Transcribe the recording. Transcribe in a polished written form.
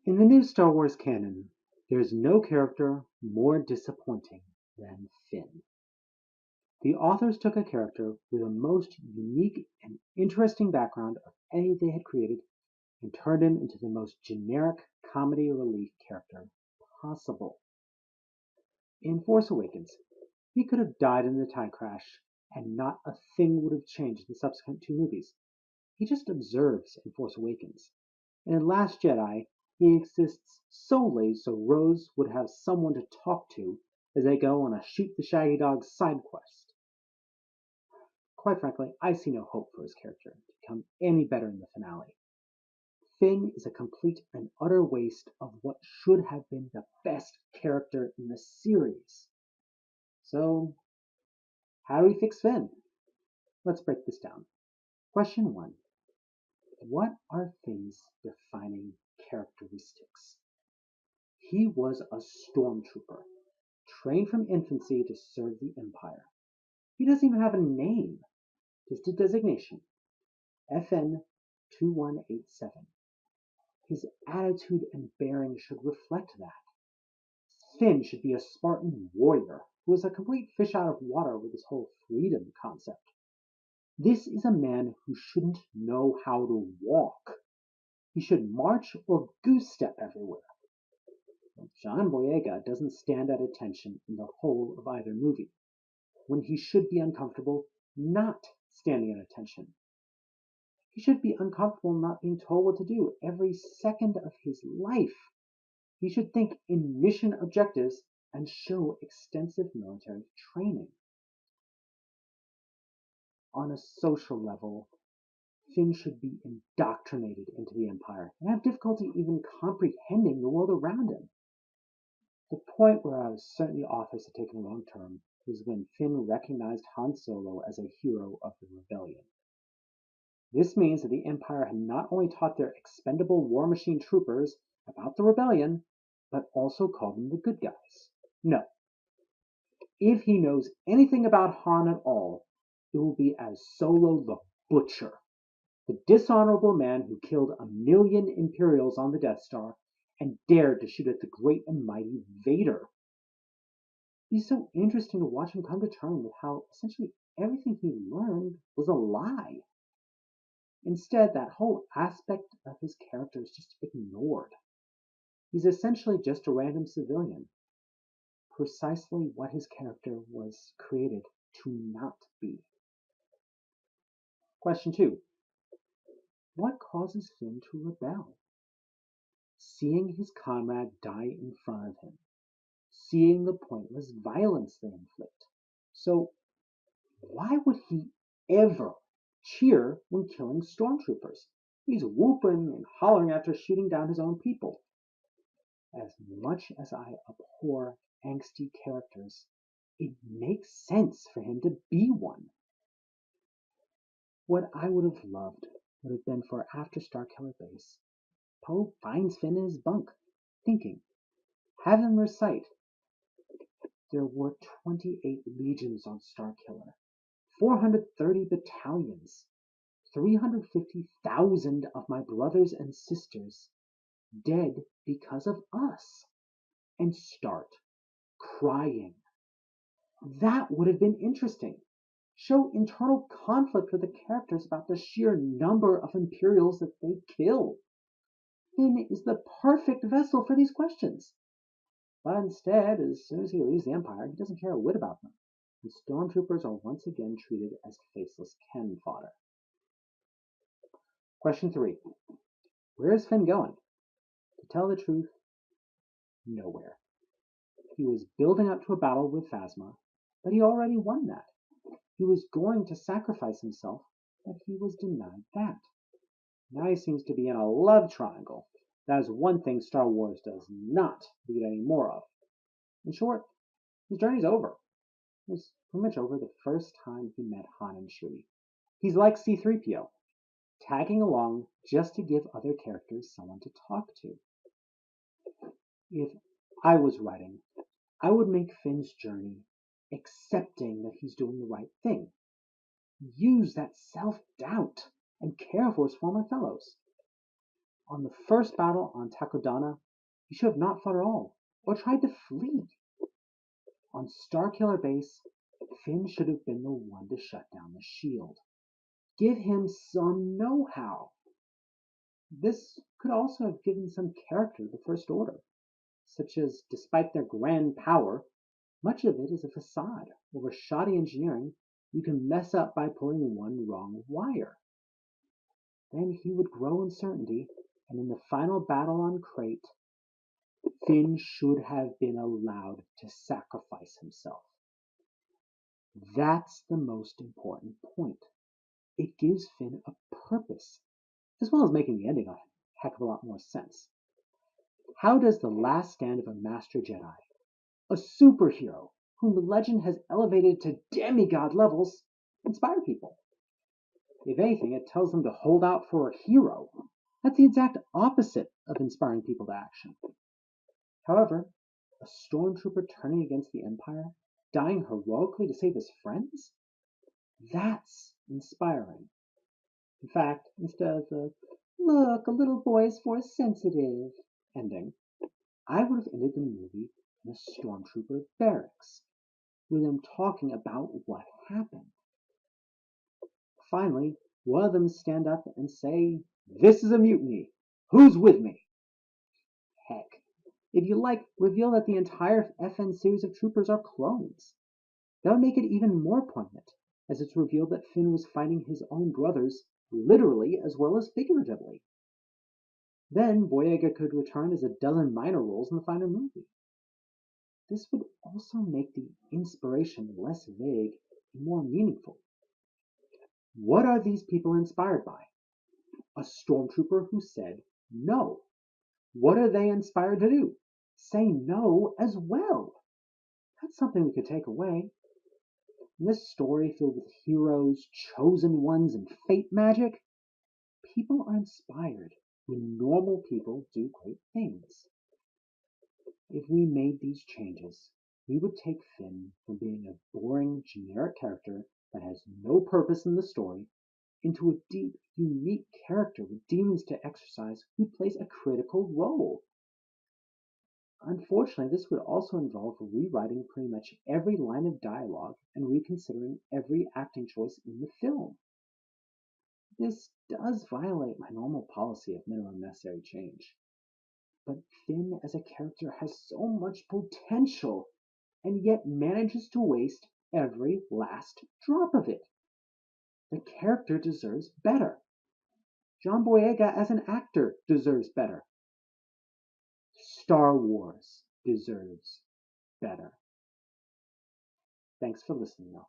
In the new Star Wars canon, there's no character more disappointing than Finn. The authors took a character with the most unique and interesting background of any they had created and turned him into the most generic comedy relief character possible. In Force Awakens, he could have died in the TIE crash and not a thing would have changed in the subsequent two movies. He just observes in Force Awakens. And in Last Jedi, he exists solely so Rose would have someone to talk to as they go on a shoot the shaggy dog side quest. Quite frankly, I see no hope for his character to become any better in the finale. Finn is a complete and utter waste of what should have been the best character in the series. So, how do we fix Finn? Let's break this down. Question 1. What are Finn's defining characteristics? He was a stormtrooper, trained from infancy to serve the Empire. He doesn't even have a name, just a designation, FN 2187. His attitude and bearing should reflect that. Finn should be a Spartan warrior who is a complete fish out of water with his whole freedom concept. This is a man who shouldn't know how to walk. He should march or goose step everywhere. John Boyega doesn't stand at attention in the whole of either movie, when he should be uncomfortable not standing at attention. He should be uncomfortable not being told what to do every second of his life. He should think in mission objectives and show extensive military training. On a social level, Finn should be indoctrinated into the Empire and have difficulty even comprehending the world around him. The point where I was certain the authors had taken wrong turn was when Finn recognized Han Solo as a hero of the rebellion. This means that the Empire had not only taught their expendable war machine troopers about the rebellion, but also called them the good guys. No. If he knows anything about Han at all, it will be as Solo the Butcher, the dishonorable man who killed 1,000,000 Imperials on the Death Star and dared to shoot at the great and mighty Vader. It's so interesting to watch him come to terms with how essentially everything he learned was a lie. Instead, that whole aspect of his character is just ignored. He's essentially just a random civilian, precisely what his character was created to not be. Question 2. What causes Finn to rebel? Seeing his comrade die in front of him, seeing the pointless violence they inflict. So, why would he ever cheer when killing stormtroopers? He's whooping and hollering after shooting down his own people. As much as I abhor angsty characters, it makes sense for him to be one. What I would have loved would have been for after Starkiller Base, Poe finds Finn in his bunk, thinking, have him recite, there were 28 legions on Starkiller, 430 battalions, 350,000 of my brothers and sisters dead because of us, and start crying. That would have been interesting. Show internal conflict with the characters about the sheer number of Imperials that they kill. Finn is the perfect vessel for these questions. But instead, as soon as he leaves the Empire, he doesn't care a whit about them, and stormtroopers are once again treated as faceless cannon fodder. Question 3. Where is Finn going? To tell the truth, nowhere. He was building up to a battle with Phasma, but he already won that. He was going to sacrifice himself, but he was denied that. Now he seems to be in a love triangle. That is one thing Star Wars does not need any more of. In short, his journey's over. It was pretty much over the first time he met Han and Chewie. He's like C-3PO, tagging along just to give other characters someone to talk to. If I was writing, I would make Finn's journey accepting that he's doing the right thing. Use that self-doubt and care for his former fellows. On the first battle on Takodana, he should have not fought at all, or tried to flee. On Starkiller Base, Finn should have been the one to shut down the shield. Give him some know-how. This could also have given some character to the First Order, such as, despite their grand power, much of it is a facade over shoddy engineering you can mess up by pulling one wrong wire. Then he would grow in certainty, and in the final battle on Crate, Finn should have been allowed to sacrifice himself. That's the most important point. It gives Finn a purpose, as well as making the ending a heck of a lot more sense. How does the last stand of a Master Jedi, a superhero whom legend has elevated to demigod levels, inspire people? If anything, it tells them to hold out for a hero. That's the exact opposite of inspiring people to action. However, a stormtrooper turning against the Empire, dying heroically to save his friends? That's inspiring. In fact, instead of the, look, a little boy is force sensitive ending, I would have ended the movie in a stormtrooper barracks, with them talking about what happened. Finally, one of them stand up and say, "This is a mutiny. Who's with me?" Heck, if you like, reveal that the entire FN series of troopers are clones. That would make it even more poignant, as it's revealed that Finn was fighting his own brothers, literally as well as figuratively. Then Boyega could return as a dozen minor roles in the final movie. This would also make the inspiration less vague and more meaningful. What are these people inspired by? A stormtrooper who said no. What are they inspired to do? Say no as well. That's something we could take away. In this story filled with heroes, chosen ones, and fate magic, people are inspired when normal people do great things. If we made these changes, we would take Finn from being a boring, generic character that has no purpose in the story into a deep, unique character with demons to exercise who plays a critical role. Unfortunately, this would also involve rewriting pretty much every line of dialogue and reconsidering every acting choice in the film. This does violate my normal policy of minimum necessary change. But Finn as a character has so much potential, and yet manages to waste every last drop of it. The character deserves better. John Boyega as an actor deserves better. Star Wars deserves better. Thanks for listening, though.